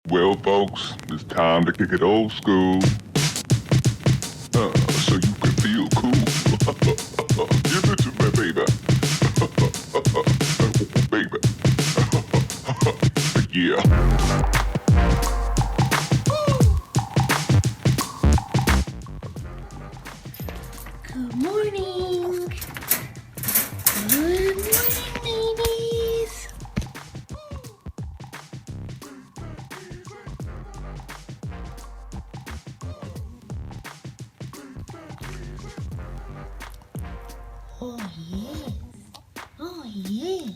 Well, folks, it's time to kick it old school. So you can feel cool. Give it to me, baby. Baby. Yeah. Good morning. Good morning, ladies. Oh yes. Oh yes.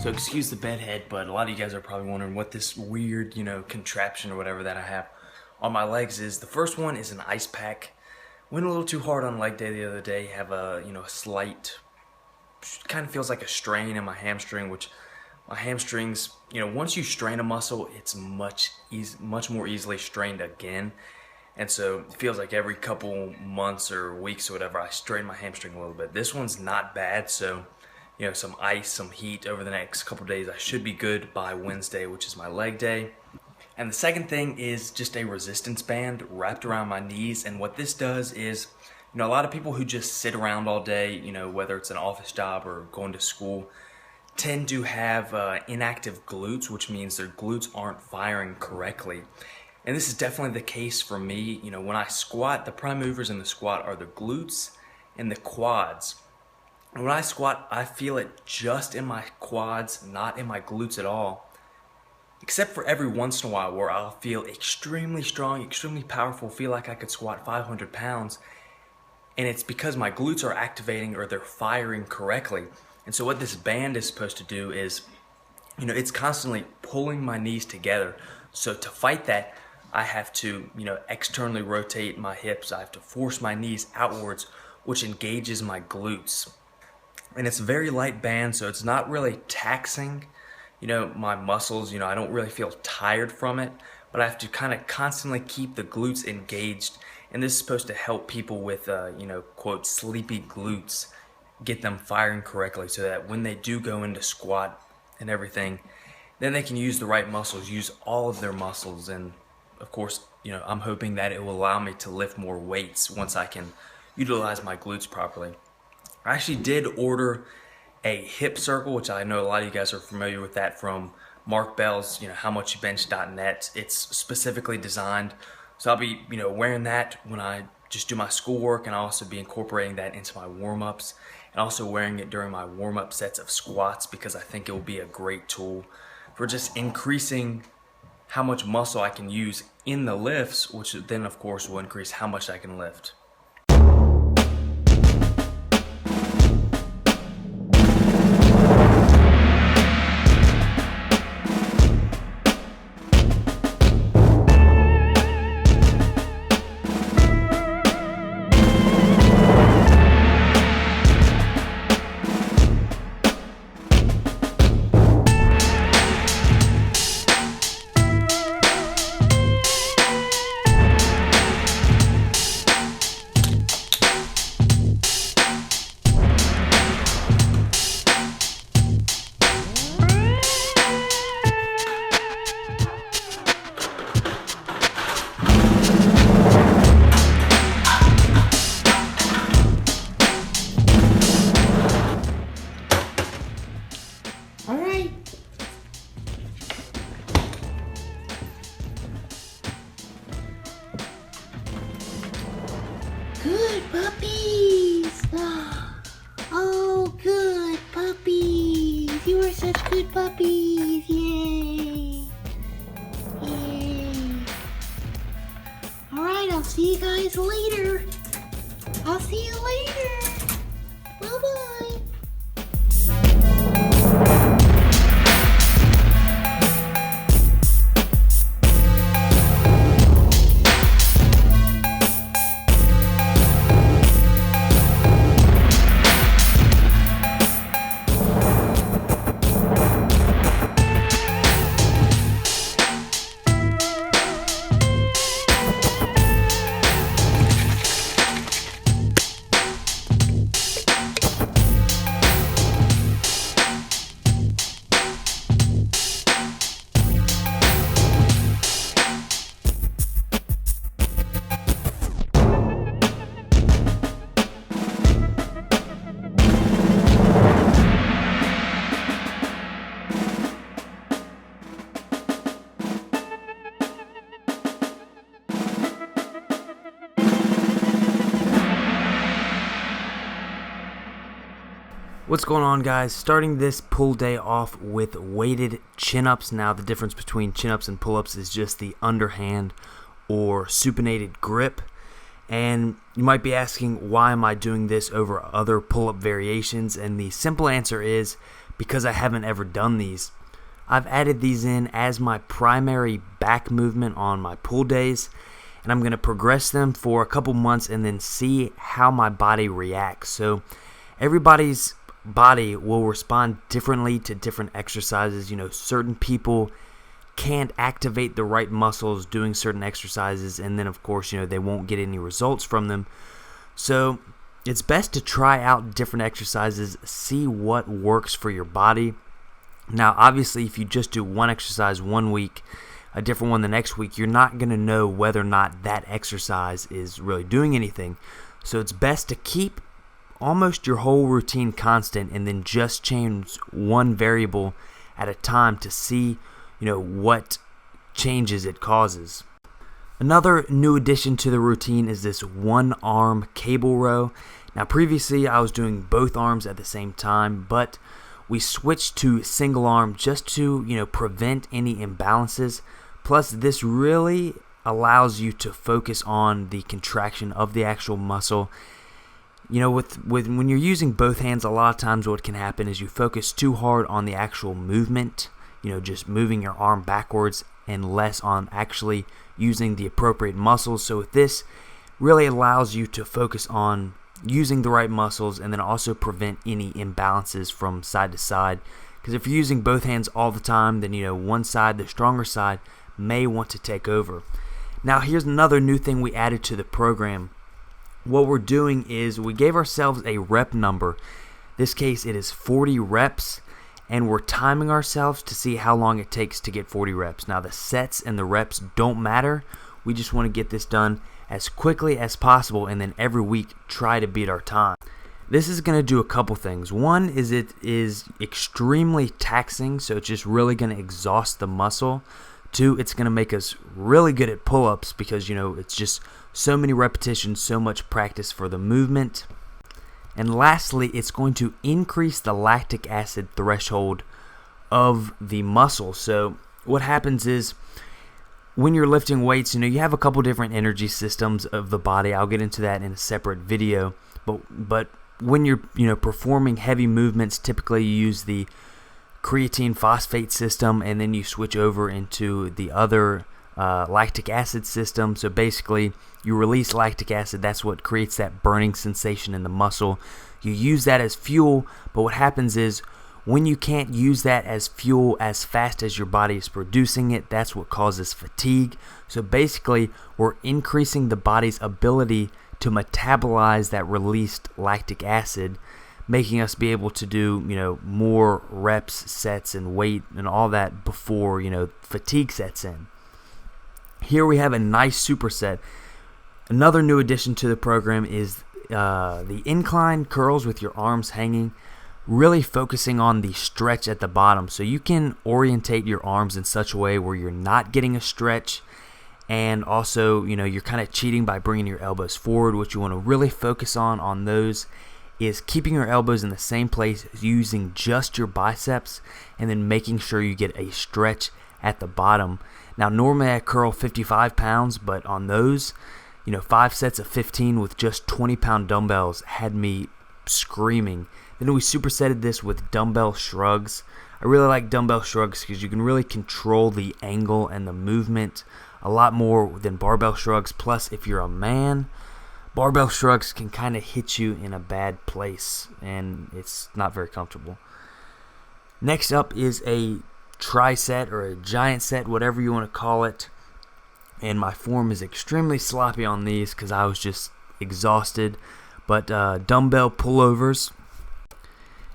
So excuse the bedhead, but a lot of you guys are probably wondering what this weird, contraption or whatever that I have on my legs is. The first one is an ice pack. Went a little too hard on leg day the other day. Have a, a slight, kind of feels like a strain in my hamstring, which my hamstrings, once you strain a muscle, it's much more easily strained again. And so it feels like every couple months or weeks or whatever, I strain my hamstring a little bit. This one's not bad, so some ice, some heat over the next couple days. I should be good by Wednesday, which is my leg day. And the second thing is just a resistance band wrapped around my knees. And what this does is, a lot of people who just sit around all day, whether it's an office job or going to school, tend to have inactive glutes, which means their glutes aren't firing correctly. And this is definitely the case for me. When I squat, the prime movers in the squat are the glutes and the quads. When I squat, I feel it just in my quads, not in my glutes at all. Except for every once in a while where I'll feel extremely strong, extremely powerful, feel like I could squat 500 pounds. And it's because my glutes are activating or they're firing correctly. And so what this band is supposed to do is, it's constantly pulling my knees together. So to fight that, I have to, externally rotate my hips. I have to force my knees outwards, which engages my glutes. And it's a very light band, so it's not really taxing, my muscles. I don't really feel tired from it, but I have to kind of constantly keep the glutes engaged. And this is supposed to help people with, quote, sleepy glutes, get them firing correctly so that when they do go into squat and everything, then they can use the right muscles, use all of their muscles. And of course, I'm hoping that it will allow me to lift more weights once I can utilize my glutes properly. I actually did order a hip circle, which I know a lot of you guys are familiar with that from Mark Bell's, howmuchbench.net. It's specifically designed. So I'll be, wearing that when I just do my schoolwork, and I'll also be incorporating that into my warm-ups and also wearing it during my warm-up sets of squats because I think it will be a great tool for just increasing how much muscle I can use in the lifts, which then of course will increase how much I can lift. See you later. Bye-bye. What's going on, guys? Starting this pull day off with weighted chin-ups. Now, the difference between chin-ups and pull-ups is just the underhand or supinated grip. And you might be asking, why am I doing this over other pull-up variations? And the simple answer is because I haven't ever done these. I've added these in as my primary back movement on my pull days, and I'm going to progress them for a couple months and then see how my body reacts. So everybody's body will respond differently to different exercises. You know, certain people can't activate the right muscles doing certain exercises, and then of course, you know, they won't get any results from them. So it's best to try out different exercises, see what works for your body. Now, obviously, if you just do one exercise one week, a different one the next week, you're not going to know whether or not that exercise is really doing anything. So it's best to keep almost your whole routine constant and then just change one variable at a time to see, you know, what changes it causes. Another new addition to the routine is this one arm cable row. Now, previously I was doing both arms at the same time, but we switched to single arm just to, you know, prevent any imbalances. Plus, this really allows you to focus on the contraction of the actual muscle. You know, with when you're using both hands, a lot of times what can happen is you focus too hard on the actual movement, you know, just moving your arm backwards, and less on actually using the appropriate muscles. So with this, really allows you to focus on using the right muscles and then also prevent any imbalances from side to side. Because if you're using both hands all the time, then, you know, one side, the stronger side, may want to take over. Now, here's another new thing we added to the program. What we're doing is we gave ourselves a rep number. This case, it is 40 reps, and we're timing ourselves to see how long it takes to get 40 reps. Now, the sets and the reps don't matter. We just want to get this done as quickly as possible, and then every week try to beat our time. This is going to do a couple things. One is it is extremely taxing, so it's just really going to exhaust the muscle. Two, it's going to make us really good at pull-ups because, you know, it's just so many repetitions, so much practice for the movement. And lastly, it's going to increase the lactic acid threshold of the muscle. So what happens is when you're lifting weights, you know, you have a couple different energy systems of the body. I'll get into that in a separate video. But when you're, you know, performing heavy movements, typically you use the creatine phosphate system, and then you switch over into the other lactic acid system. So basically, you release lactic acid. That's what creates that burning sensation in the muscle. You use that as fuel, but what happens is when you can't use that as fuel as fast as your body is producing it, that's what causes fatigue. So basically, we're increasing the body's ability to metabolize that released lactic acid, making us be able to do, you know, more reps, sets, and weight and all that before, you know, fatigue sets in. Here we have a nice superset. Another new addition to the program is the incline curls with your arms hanging, really focusing on the stretch at the bottom. So you can orientate your arms in such a way where you're not getting a stretch, and also, you know, you're kind of cheating by bringing your elbows forward. What you want to really focus on those is keeping your elbows in the same place, using just your biceps, and then making sure you get a stretch at the bottom. Now, normally I curl 55 pounds, but on those, 5 sets of 15 with just 20-pound dumbbells had me screaming. Then we supersetted this with dumbbell shrugs. I really like dumbbell shrugs because you can really control the angle and the movement a lot more than barbell shrugs. Plus, if you're a man, barbell shrugs can kind of hit you in a bad place, and it's not very comfortable. Next up is a tri-set or a giant set, whatever you want to call it. And my form is extremely sloppy on these because I was just exhausted. But dumbbell pullovers.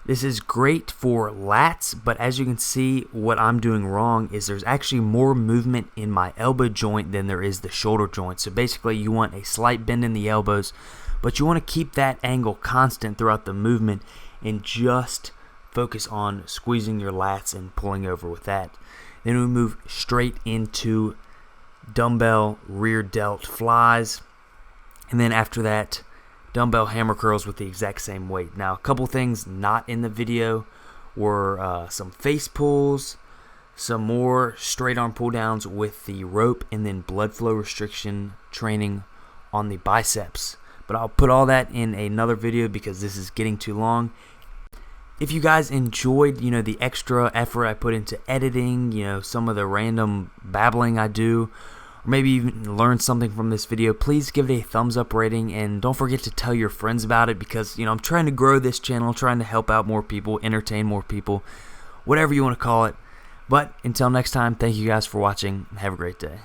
This is great for lats, but as you can see, what I'm doing wrong is there's actually more movement in my elbow joint than there is the shoulder joint. So basically, you want a slight bend in the elbows, but you want to keep that angle constant throughout the movement and just focus on squeezing your lats and pulling over with that. Then we move straight into dumbbell rear delt flies, and then after that, dumbbell hammer curls with the exact same weight. Now, a couple things not in the video were some face pulls, some more straight arm pull downs with the rope, and then blood flow restriction training on the biceps. But I'll put all that in another video because this is getting too long. If you guys enjoyed, the extra effort I put into editing, some of the random babbling I do, or maybe even learn something from this video, please give it a thumbs up rating, and don't forget to tell your friends about it because, I'm trying to grow this channel, trying to help out more people, entertain more people, whatever you want to call it. But until next time, thank you guys for watching, and have a great day.